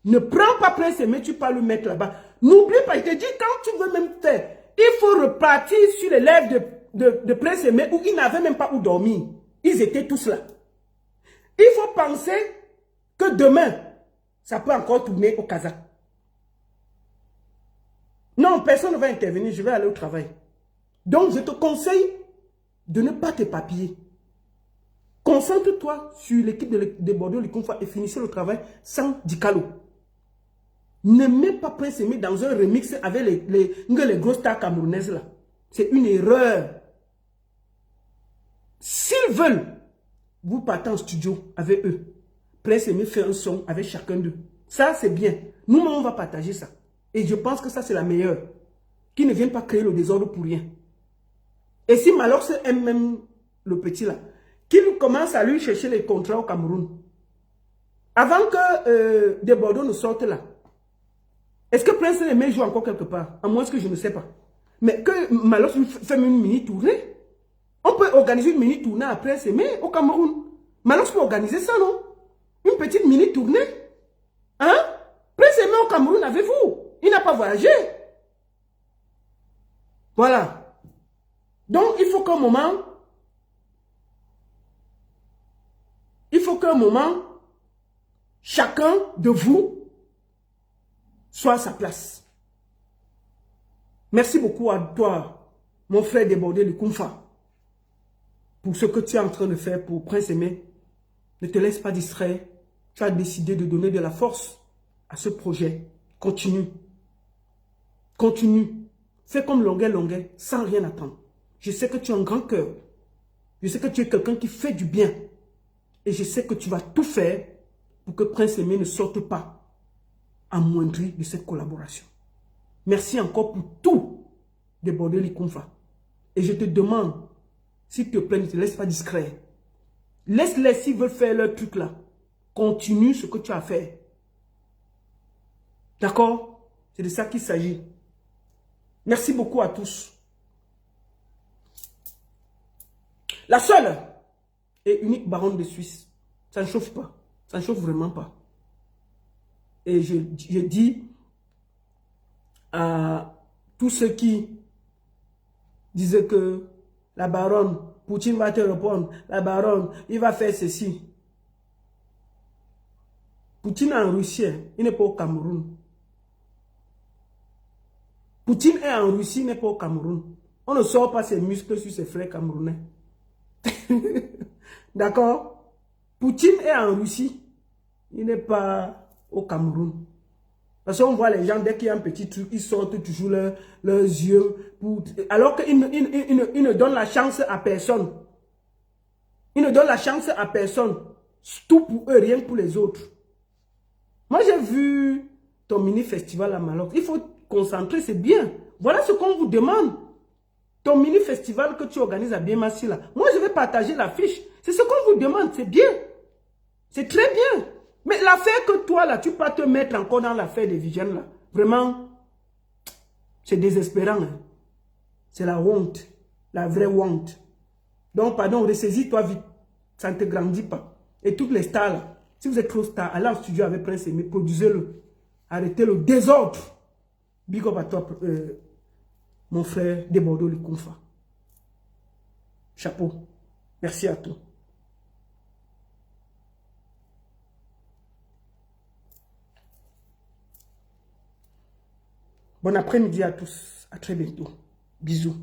ne prends pas Prince Aimé, tu peux le mettre là-bas. N'oublie pas, il te dit, quand tu veux même faire, il faut repartir sur les lèvres de Prince Aimé où ils n'avaient même pas où dormir. Ils étaient tous là. Il faut penser que demain, ça peut encore tourner au Kazakh. Non, personne ne va intervenir, je vais aller au travail. Donc, je te conseille de ne pas t'éparpiller. Concentre-toi sur l'équipe de Bordeaux Likunfa et finissez le travail sans Dicalo. Ne mets pas Prince Aimé dans un remix avec les grosses stars camerounaises là. C'est une erreur. S'ils veulent, vous partez en studio avec eux. Prince Aimé fait un son avec chacun d'eux. Ça, c'est bien. Nous, on va partager ça. Et je pense que ça, c'est la meilleure. Qui ne viennent pas créer le désordre pour rien. Et si Malox aime même le petit là, qu'il commence à lui chercher les contrats au Cameroun. Avant que des Bordeaux ne sortent là. Est-ce que Prince Aimé joue encore quelque part? À moins que je ne sais pas. Mais que Malox lui fait une mini-tournée. On peut organiser une mini-tournée à Prince Aimé au Cameroun. Malox peut organiser ça, non? Une petite mini-tournée. Hein? Prince Aimé au Cameroun, avez-vous? Il n'a pas voyagé. Voilà. Donc, il faut qu'un moment, chacun de vous soit à sa place. Merci beaucoup à toi, mon frère débordé de Likunfa, pour ce que tu es en train de faire pour Prince Aimé. Ne te laisse pas distraire. Tu as décidé de donner de la force à ce projet. Continue. Continue. Fais comme Longuet, sans rien attendre. Je sais que tu as un grand cœur. Je sais que tu es quelqu'un qui fait du bien. Et je sais que tu vas tout faire pour que Prince Aimé ne sorte pas amoindri de cette collaboration. Merci encore pour tout de Bordeaux Likunfa. Et je te demande, s'il te plaît, ne te laisse pas discret. Laisse-les s'ils veulent faire leur truc là. Continue ce que tu as fait. D'accord? C'est de ça qu'il s'agit. Merci beaucoup à tous. La seule et unique baronne de Suisse. Ça ne chauffe pas. Ça ne chauffe vraiment pas. Et je dis à tous ceux qui disaient que la baronne, Poutine va te répondre, la baronne, il va faire ceci. Poutine est en Russie, il n'est pas au Cameroun. Poutine est en Russie, il n'est pas au Cameroun. On ne sort pas ses muscles sur ses frères camerounais. D'accord? Poutine est en Russie, il n'est pas au Cameroun. Parce qu'on voit les gens, dès qu'il y a un petit truc, ils sortent toujours leurs yeux. Alors qu'ils ne donnent la chance à personne. Ils ne donnent la chance à personne. Tout pour eux, rien pour les autres. Moi, j'ai vu ton mini-festival à Malox. Il faut concentrer, c'est bien. Voilà ce qu'on vous demande. Ton mini-festival que tu organises à Biémassi, là. Moi, je vais partager l'affiche. C'est ce qu'on vous demande, c'est bien. C'est très bien. Mais l'affaire que toi, là, tu peux te mettre encore dans l'affaire des Viviane, là. Vraiment, c'est désespérant. Hein. C'est la honte. La vraie honte. Donc, pardon, ressaisis-toi vite. Ça ne te grandit pas. Et toutes les stars, là, si vous êtes trop star, allez en studio avec Prince Aimé, produisez-le. Arrêtez le désordre. Big up à toi, mon frère de Bordeaux Likunfa. Chapeau. Merci à toi. Bon après-midi à tous. À très bientôt. Bisous.